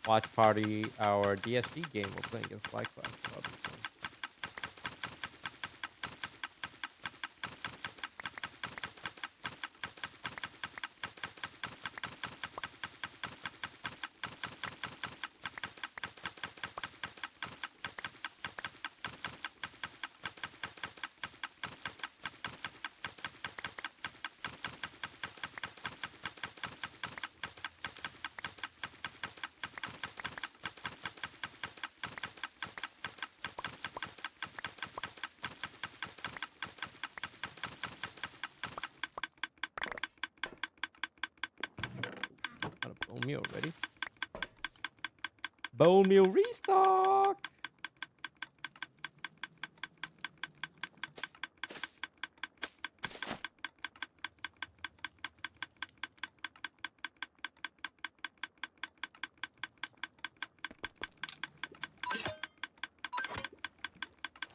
watch party our DSG game we're playing against Likewise. That'll be fun. Got a bone meal ready. Bone meal restock.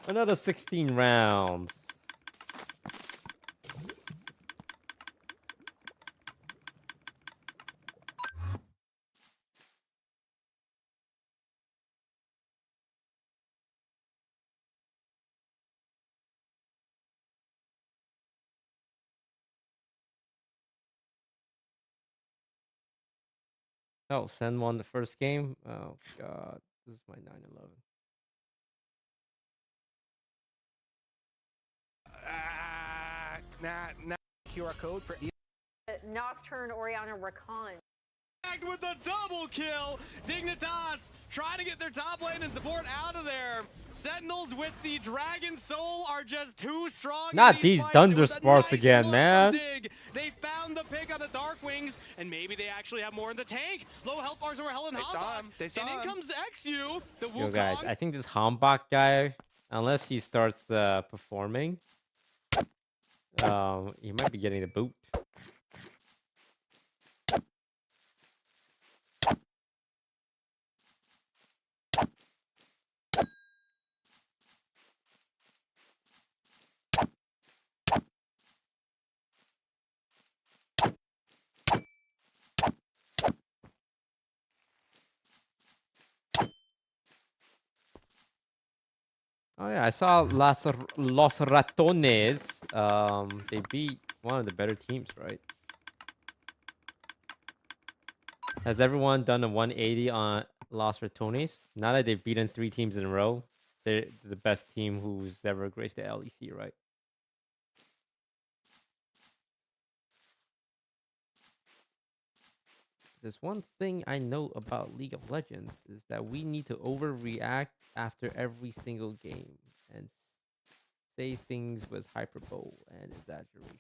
Another 16 rounds. Oh, send one the first game. Oh god, this is my 9/11. Nah. QR code for Nocturne Oriana Rakan. With the double kill, Dignitas trying to get their top lane and support out of there. Sentinels with the Dragon Soul are just too strong. Not these Thunder Sparks again, man. They found the pick on the Darkwings, and maybe they actually have more in the tank. Low health bars over Helen Hambach. And in comes XU. The Yo, Wukong. guys, I think this Hambach guy, unless he starts performing, he might be getting the boot. Oh yeah, I saw Los Ratones. They beat one of the better teams, right? Has everyone done a 180 on Los Ratones? Now that they've beaten 3 teams in a row, they're the best team who's ever graced the LEC, right? There's one thing I know about League of Legends is that we need to overreact after every single game and say things with hyperbole and exaggeration.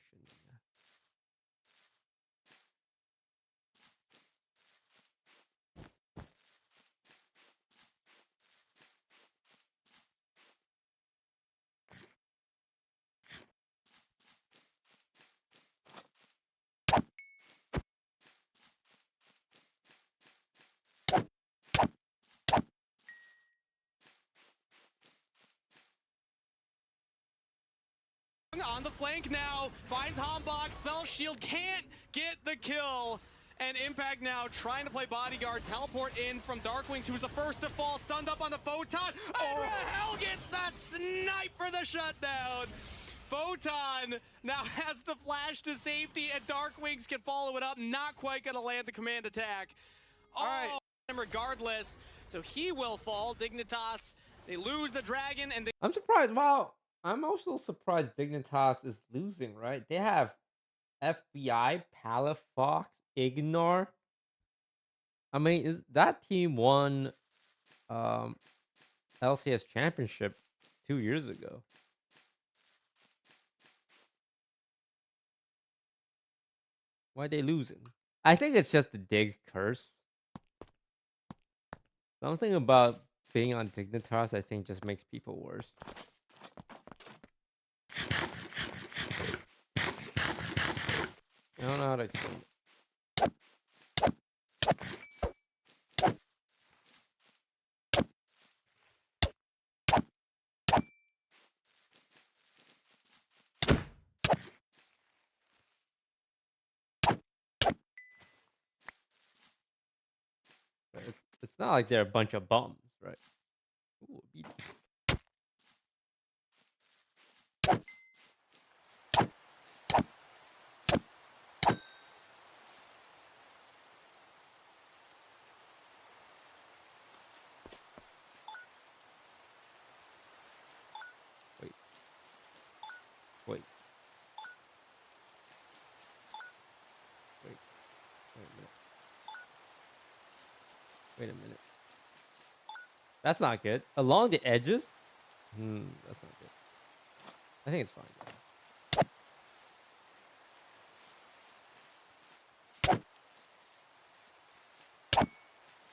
On the flank now, finds Hambach, spell shield, can't get the kill. And Impact now trying to play bodyguard, teleport in from Darkwings, who's the first to fall, stunned up on the Photon. And Rahel gets that snipe for the shutdown. Photon now has to flash to safety, and Darkwings can follow it up. Not quite gonna land the command attack. All right. Regardless, so he will fall. Dignitas, they lose the dragon, and I'm surprised. Wow. I'm also surprised Dignitas is losing, right? They have FBI, Palafox, Ignore. I mean, that team won LCS championship 2 years ago. Why are they losing? I think it's just the Dig curse. Something about being on Dignitas, I think, just makes people worse. I don't know how to explain it. It's not like they're a bunch of bums, right? Ooh, beat. Wait. Wait. Wait. Wait a minute. Wait a minute. That's not good. Along the edges? That's not good. I think it's fine.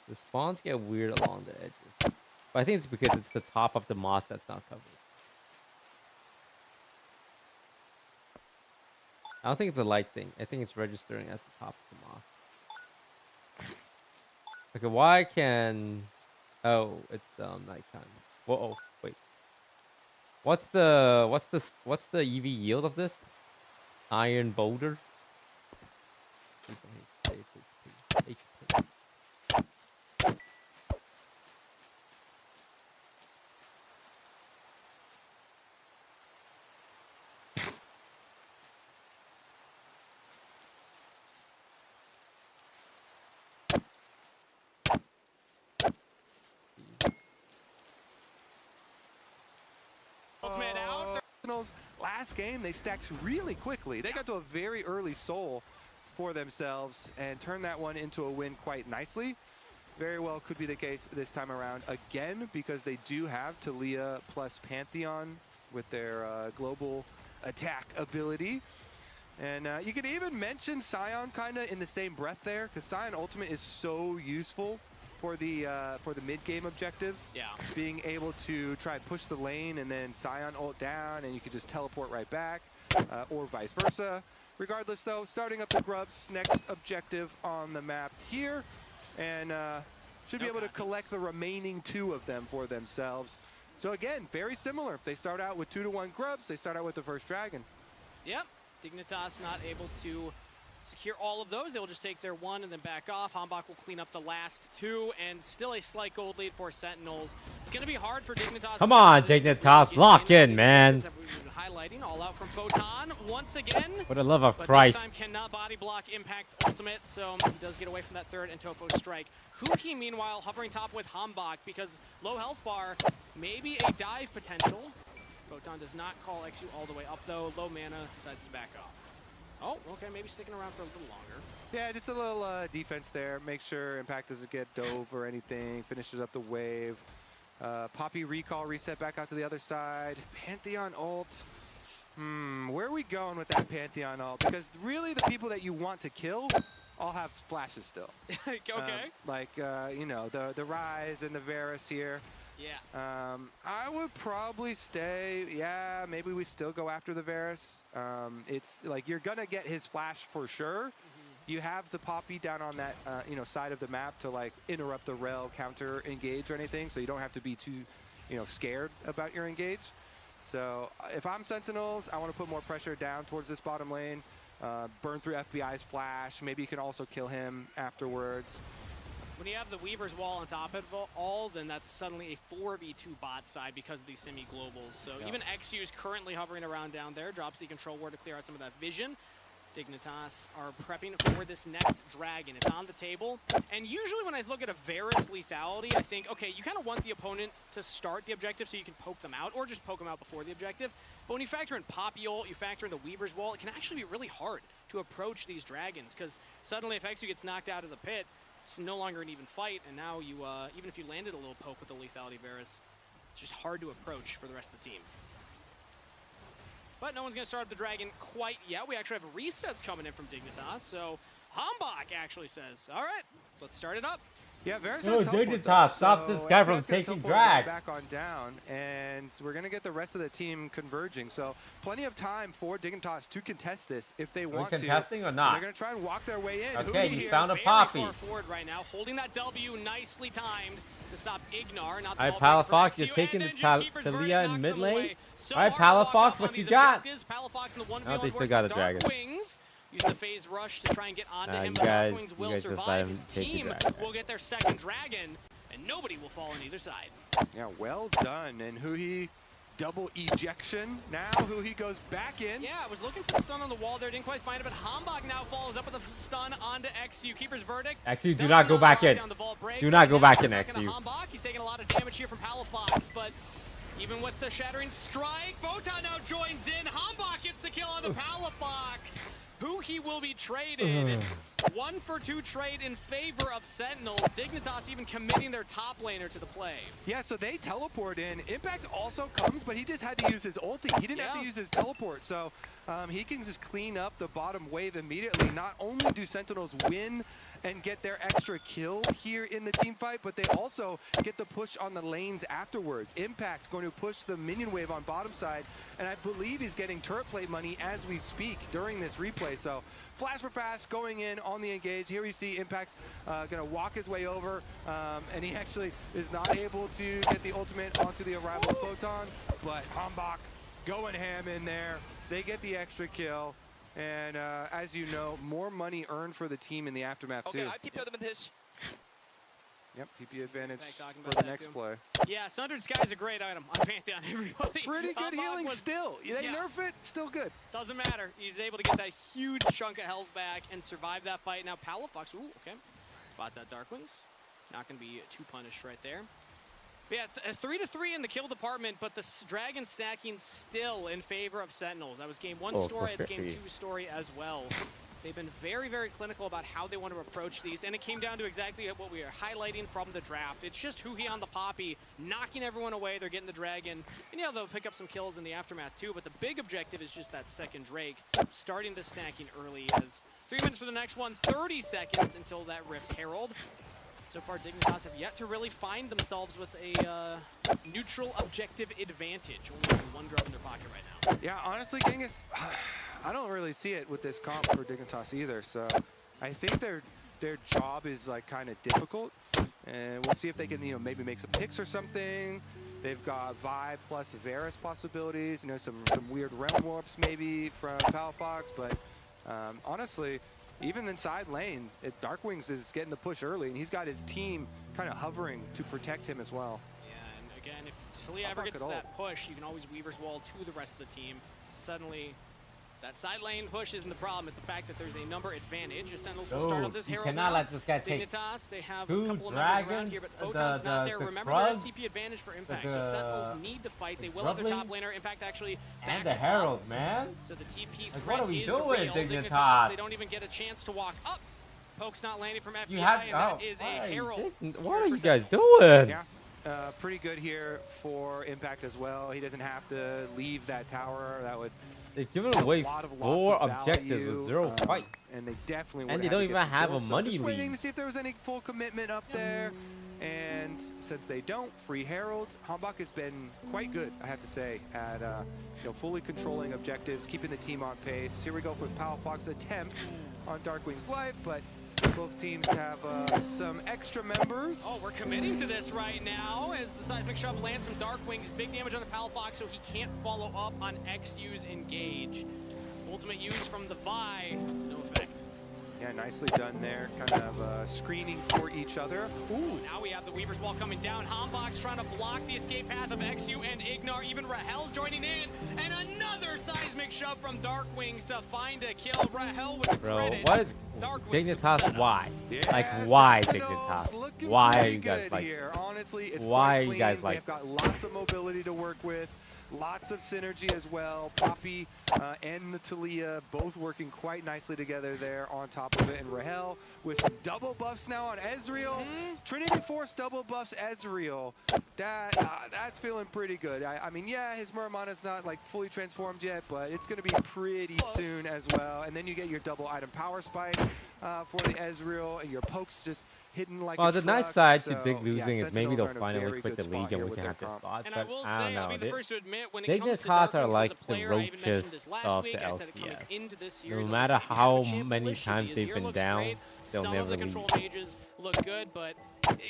The spawns get weird along the edges. But I think it's because it's the top of the moss that's not covered. I don't think it's a light thing. I think it's registering as the top of the moss. Okay, why can... Oh, it's nighttime. Whoa, wait. What's the EV yield of this? Iron boulder? Ultimate out. Last game, they stacked really quickly. They got to a very early soul for themselves and turned that one into a win quite nicely. Very well could be the case this time around again, because they do have Talia plus Pantheon with their global attack ability. And you could even mention Scion kind of in the same breath there, because Scion Ultimate is so useful for the mid-game objectives. Yeah. Being able to try and push the lane and then Scion ult down and you could just teleport right back, or vice versa. Regardless though, starting up the Grubs, next objective on the map here, and should be able to collect the remaining 2 of them for themselves. So again, very similar. They start out with 2-1 Grubs, they start out with the first dragon. Yep. Dignitas not able to secure all of those. They'll just take their 1 and then back off. Hambach will clean up the last 2, and still a slight gold lead for Sentinels. It's going to be hard for Dignitas. Come on, Dignitas, lock in, man. Highlighting all out from Photon once again. For the love of but Christ. This time cannot body block Impact Ultimate, so he does get away from that 3rd and Topo strike. Huki, meanwhile, hovering top with Hambach because low health bar, maybe a dive potential. Photon does not call XU all the way up though. Low mana, decides to back off. Oh, okay, maybe sticking around for a little longer. Yeah, just a little defense there. Make sure Impact doesn't get dove or anything. Finishes up the wave. Poppy recall, reset back out to the other side. Pantheon ult. Where are we going with that Pantheon ult? Because really the people that you want to kill all have flashes still. Okay. You know, the Rise and the Varus here. Yeah. I would probably stay. Yeah, maybe we still go after the Varus. It's like you're gonna get his flash for sure. You have the Poppy down on that you know, side of the map to like interrupt the rail, counter engage or anything, so you don't have to be too, you know, scared about your engage. So if I'm Sentinels, I want to put more pressure down towards this bottom lane. Burn through FBI's flash. Maybe you can also kill him afterwards. When you have the Weaver's Wall on top of it all, then that's suddenly a 4v2 bot side because of these semi-globals. So even XU is currently hovering around down there, drops the control ward to clear out some of that vision. Dignitas are prepping for this next dragon. It's on the table. And usually when I look at a Varus lethality, I think, okay, you kind of want the opponent to start the objective so you can poke them out, or just poke them out before the objective. But when you factor in Poppy ult, you factor in the Weaver's Wall, it can actually be really hard to approach these dragons, because suddenly if XU gets knocked out of the pit, it's no longer an even fight, and now you, even if you landed a little poke with the lethality Varus, it's just hard to approach for the rest of the team. But no one's going to start up the dragon quite yet. We actually have resets coming in from Dignitas, so Hambach actually says, all right, let's start it up. Yeah, Varus Oh, has teleport, Dignitas, though. stop this guy from FBI's gonna taking teleport drag. Back on down, and we're going to get the rest of the team converging. So plenty of time for Dignitas to contest this if they want to. Contesting or And not? they're going to try and walk their way in. Okay, Huki you here, found a Very Poppy. far forward right now, holding that W nicely timed to stop Ignar. Not the Alright, ball break for Palafox, you're XU, taking and the then just Keeper's Burden Talia in knocks mid them lane. away. So Alright, hard to lock Palafox, up on what you these got? objectives. Palafox in the 1v1 Oh, they still versus got a dragon. Darkwings. using the phase rush to try and get onto him. You But guys, Darkwings you will guys just let survive. him His take the team dragon. will get their second dragon, and nobody will fall on either side. Yeah, well done. And Huhi double ejection. Now Huhi goes back in. Yeah, I was looking for the stun on the wall there, didn't quite find it, but Hambach now follows up with a stun onto XU. Keeper's verdict. XU, do not go back in. Do not go back in, XU. Hambach. He's taking a lot of damage here from Palafox, but even with the Shattering Strike, Photon now joins in. Hambach gets the kill on the Palafox. Huhi will be traded. 1-for-2 trade in favor of Sentinels. Dignitas even committing their top laner to the play. Yeah, so they teleport in. Impact also comes, but he just had to use his ulti. He didn't have to use his teleport, so he can just clean up the bottom wave immediately. Not only do Sentinels win and get their extra kill here in the team fight, but they also get the push on the lanes afterwards. Impact going to push the minion wave on bottom side, and I believe he's getting turret plate money as we speak during this replay. So flash for fast going in on the engage. Here we see Impact's gonna walk his way over, and he actually is not able to get the ultimate onto the arrival of Photon, but Hambach going ham in there. They get the extra kill. And as you know, more money earned for the team in the aftermath too. Okay, I TP advantage. Yep, TP advantage Talking for about the that next too. play. Yeah, Sundered Sky is a great item on Pantheon, everybody. Pretty good healing was, still. They nerf it, still good. Doesn't matter. He's able to get that huge chunk of health back and survive that fight. Now Palafox, ooh, okay. Spots out Darkwings. Not going to be too punished right there. But yeah, 3-3 in the kill department, but the dragon stacking still in favor of Sentinels. That was game 1 story, it's game 2 story as well. They've been very, very clinical about how they want to approach these, and it came down to exactly what we are highlighting from the draft. It's just Huhi on the Poppy, knocking everyone away, they're getting the dragon, and yeah, they'll pick up some kills in the aftermath too, but the big objective is just that second Drake, starting the stacking early as 3 minutes for the next one, 30 seconds until that Rift Herald. So far, Dignitas have yet to really find themselves with a neutral objective advantage. Only having 1 drop in their pocket right now. Yeah, honestly, Genghis, I don't really see it with this comp for Dignitas either. So I think their job is like kind of difficult, and we'll see if they can maybe make some picks or something. They've got Vibe plus Varus possibilities. Some weird realm warps maybe from Palafox, but honestly. Even inside lane, Darkwings is getting the push early, and he's got his team kind of hovering to protect him as well. Yeah, and again, if Celia ever gets to that push, you can always Weaver's Wall to the rest of the team. Suddenly, that side lane push isn't the problem. It's the fact that there's a number advantage. Sentinels will start up this Herald cannot now. let this guy take Dignitas, they have a 2 couple of members around dragons, here, but Photon's not there. Remember, there is TP advantage for Impact, so Sentinels need to fight. They will have their top laner. Impact actually and backs the Herald, up. man. So the TP Like, threat what are we is doing, real. Dignitas? They don't even get a chance to walk up. Poke's not landing from FBI, You have, and that is a Herald. What are you guys doing? Yeah, pretty good here for Impact as well. He doesn't have to leave that tower. That would They're giving away a lot of 4 loss of objectives value, with 0 fight. and they definitely And would they don't to get even some have kills. a So money just waiting lead. to see if there was any full commitment up there. And since they don't, free Herald. Hambach has been quite good, I have to say, at fully controlling objectives, keeping the team on pace. Here we go with Palafox's attempt on Darkwing's life, but both teams have some extra members. Oh, we're committing to this right now as the seismic shove lands from Darkwings. Big damage on the Palafox, so he can't follow up on XU's engage. Ultimate use from the Vi, no effect. Yeah, nicely done there. Kind of screening for each other. Ooh, now we have the Weaver's Wall coming down. Hambach's trying to block the escape path of XU and Ignar. Even Rahel's joining in. And another seismic shove from Darkwings to find a kill. Rahel with the credit. What is Dignitas? Why? Yeah, Like, why Sentinels Dignitas? looking Why are pretty you guys good like? here. Honestly, it's Why quite are you guys clean. like? They've got lots of mobility to work with. Lots of synergy as well. Poppy and Natalia both working quite nicely together there on top of it. And Rahel with some double buffs now on Ezreal. Trinity Force double buffs Ezreal. That's feeling pretty good. I mean, yeah, his Muramana's not like fully transformed yet, but it's going to be pretty soon as well. And then you get your double item power spike for the Ezreal, and your pokes just hidden like Well, the nice truck. side So, to Dig losing is maybe Sentinels they'll are in a finally very quit good the league spot and here we with can their have this comp. spot. And I But will I say, don't know. I'll be the first to admit, when it comes to Dignitas are Darkwings like as a the player, I even mentioned roaches this last of week. the I said it coming LCS. into this series. No Like, matter if you have how a champ many position, times the they've Azir been looks down, great. they'll Some never of the leave. control mages look good, but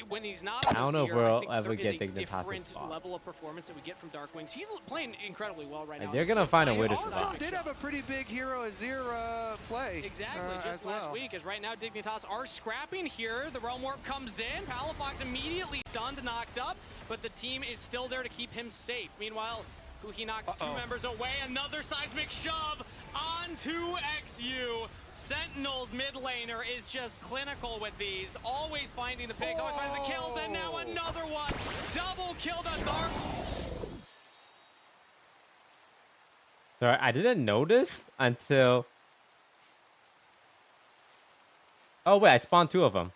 when he's not on I don't the know if Seer, we'll I think ever there get is a Dignitas' different spot. level of performance that we get from Darkwings. He's playing incredibly well right now. They're gonna find a way to Also survive. did have a pretty big Hero Azir play. Exactly, just as last well. week, as right now Dignitas are scrapping here. The Realm Warp comes in, Palafox immediately stunned and knocked up, but the team is still there to keep him safe. Meanwhile, he knocks two members away, another seismic shove onto XU. Sentinel's mid laner is just clinical with these, always finding the picks, always finding the kills, and now another one. Double kill to Dark. Sorry, I didn't notice until... Oh, wait, I spawned 2 of them.